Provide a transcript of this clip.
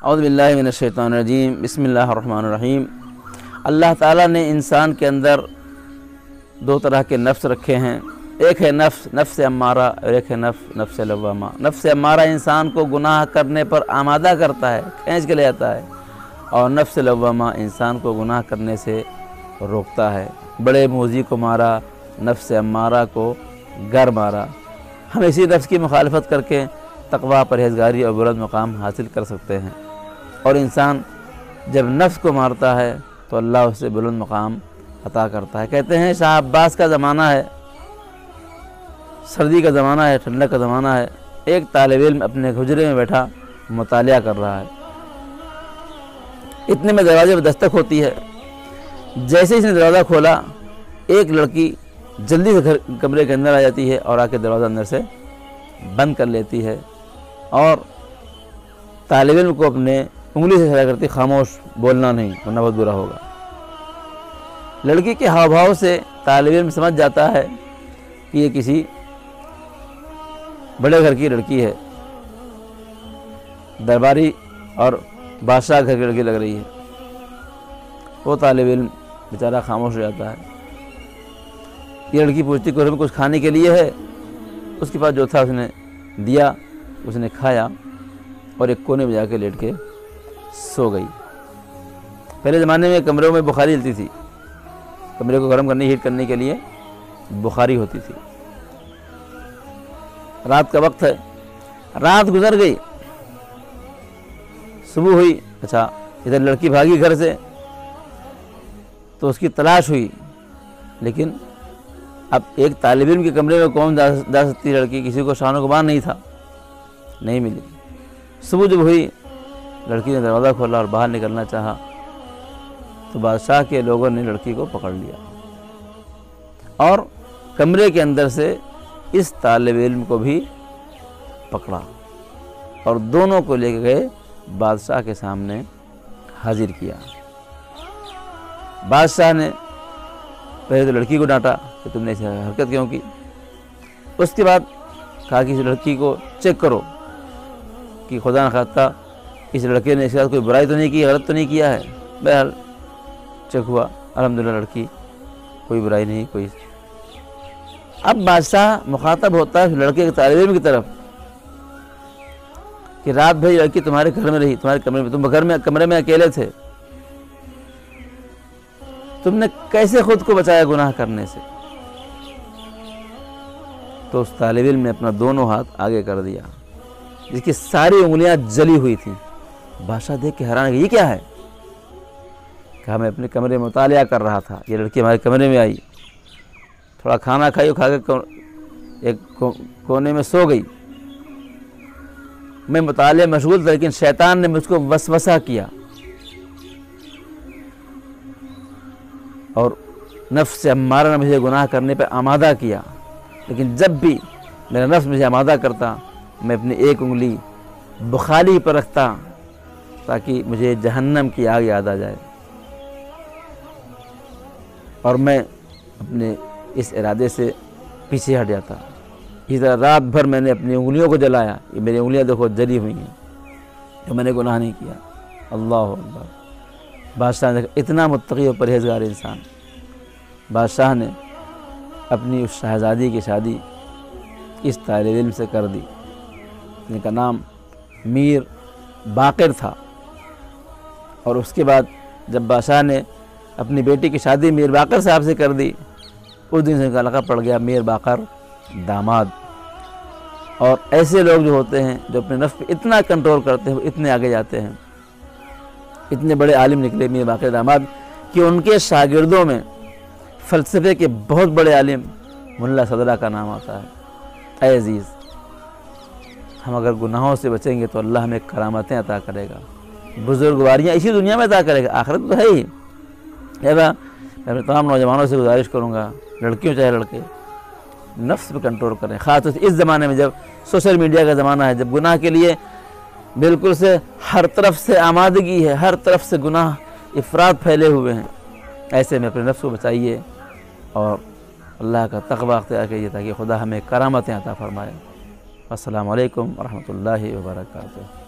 اعوذ باللہ من الشیطان الرجیم، بسم اللہ الرحمن الرحیم۔ اللہ تعالیٰ نے انسان کے اندر دو طرح کے نفس رکھے ہیں، ایک ہے نفس امارہ اور ایک ہے نفس لوامہ۔ نفس امارہ انسان کو گناہ کرنے پر آمادہ کرتا ہے، کھینچ کے لے جاتا ہے، اور نفس لوامہ انسان کو گناہ کرنے سے روکتا ہے۔ بڑے موذی کو مارا، نفس امارہ کو گر مارا۔ ہم اسی نفس کی مخالفت کر کے تقویٰ، پرہیزگاری اور بلند مقام حاصل کر سکتے ہیں، اور انسان جب نفس کو مارتا ہے تو اللہ اسے بلند مقام عطا کرتا ہے۔ کہتے ہیں شاہ عباس کا زمانہ ہے، سردی کا زمانہ ہے، ٹھنڈک کا زمانہ ہے، ایک طالب علم اپنے حجرے میں بیٹھا مطالعہ کر رہا ہے۔ اتنے میں دروازے پر دستک ہوتی ہے۔ جیسے ہی اس نے دروازہ کھولا، ایک لڑکی جلدی سے کمرے کے اندر آ جاتی ہے اور آ کے دروازہ اندر سے بند کر لیتی ہے، اور طالب علم کو اپنے انگلی سے اشارہ کرتی، خاموش، بولنا نہیں ورنہ بہت برا ہوگا۔ لڑکی کے ہاؤ بھاؤ سے طالب علم سمجھ جاتا ہے کہ یہ کسی بڑے گھر کی لڑکی ہے، درباری اور بادشاہ گھر کی لڑکی لگ رہی ہے۔ وہ طالب علم بیچارہ خاموش ہو جاتا ہے۔ یہ لڑکی پوچھتی کہ کچھ کھانے کے لیے ہے؟ اس کے پاس جو تھا اس نے دیا، اس نے کھایا اور ایک کونے میں جا کے لیٹ کے سو گئی۔ پہلے زمانے میں کمروں میں بخاری جلتی تھی، کمرے کو گرم کرنے، ہیٹ کرنے کے لیے بخاری ہوتی تھی۔ رات کا وقت ہے، رات گزر گئی، صبح ہوئی، اچھا ادھر لڑکی بھاگی گھر سے تو اس کی تلاش ہوئی، لیکن اب ایک طالب علم کے کمرے میں کون جا سکتی لڑکی؟ کسی کو شان و گمان نہیں تھا، نہیں ملی۔ صبح جب ہوئی، لڑکی نے دروازہ کھولا اور باہر نکلنا چاہا تو بادشاہ کے لوگوں نے لڑکی کو پکڑ لیا اور کمرے کے اندر سے اس طالب علم کو بھی پکڑا اور دونوں کو لے کے گئے بادشاہ کے سامنے حاضر کیا۔ بادشاہ نے پہلے تو لڑکی کو ڈانٹا کہ تم نے ایسی حرکت کیوں کی، اس کے بعد کہا کہ اس لڑکی کو چیک کرو کہ خدا نخواستہ اس لڑکے نے اس کے ساتھ کوئی برائی تو نہیں کی، غلط تو نہیں کیا ہے۔ بہرحال چیک ہوا، الحمدللہ لڑکی کوئی برائی نہیں، کوئی۔ اب بادشاہ مخاطب ہوتا ہے لڑکے کے طالب علم کی طرف کہ رات بھر لڑکی تمہارے گھر میں رہی، تمہارے کمرے میں، تم کمرے میں اکیلے تھے، تم نے کیسے خود کو بچایا گناہ کرنے سے؟ تو اس طالب علم نے اپنا دونوں ہاتھ آگے کر دیا، جس کی ساری انگلیاں جلی ہوئی تھیں۔ بادشاہ دیکھ کے حیران ہے، یہ کیا ہے؟ کہا میں اپنے کمرے میں مطالعہ کر رہا تھا، یہ لڑکی ہمارے کمرے میں آئی، تھوڑا کھانا کھائی، کھا کے ایک کونے میں سو گئی۔ میں مطالعے مشغول تھا، لیکن شیطان نے مجھ کو وسوسہ کیا اور نفس امارہ نے مجھے گناہ کرنے پہ آمادہ کیا، لیکن جب بھی میرا نفس مجھے آمادہ کرتا، میں اپنی ایک انگلی بخاری پر رکھتا تاکہ مجھے جہنم کی آگ یاد آ جائے، اور میں اپنے اس ارادے سے پیچھے ہٹ جاتا۔ اسی طرح رات بھر میں نے اپنی انگلیوں کو جلایا، یہ میری انگلیاں دیکھو جلی ہوئی ہیں، کہ میں نے گناہ نہیں کیا۔ اللہ اکبر۔ بادشاہ نے اتنا متقی و پرہیزگار انسان، بادشاہ نے اپنی اس شہزادی کی شادی اس طالب علم سے کر دی، جن کا نام میر باقر تھا۔ اور اس کے بعد جب بادشاہ نے اپنی بیٹی کی شادی میر باقر صاحب سے کر دی، اس دن سے ان کا لقب پڑ گیا میر باقر داماد۔ اور ایسے لوگ جو ہوتے ہیں جو اپنے نفس پہ اتنا کنٹرول کرتے ہیں، وہ اتنے آگے جاتے ہیں۔ اتنے بڑے عالم نکلے میر باقر داماد کہ ان کے شاگردوں میں فلسفے کے بہت بڑے عالم ملا صدرہ کا نام آتا ہے۔ اے عزیز، ہم اگر گناہوں سے بچیں گے تو اللہ ہمیں کرامتیں عطا کرے گا، بزرگواریاں اسی دنیا میں عطا کرے گا، آخرت تو ہے ہی۔ لہذا میں اپنے تمام نوجوانوں سے گزارش کروں گا، لڑکیوں چاہے لڑکے، نفس پہ کنٹرول کریں، خاص طور سے اس زمانے میں جب سوشل میڈیا کا زمانہ ہے، جب گناہ کے لیے بالکل سے ہر طرف سے آمادگی ہے، ہر طرف سے گناہ افراد پھیلے ہوئے ہیں۔ ایسے میں اپنے نفس کو بچائیے اور اللہ کا تقویٰ اختیار کیجیے تاکہ خدا ہمیں کرامتیں عطا فرمائے۔ السلام علیکم ورحمۃ اللہ وبرکاتہ۔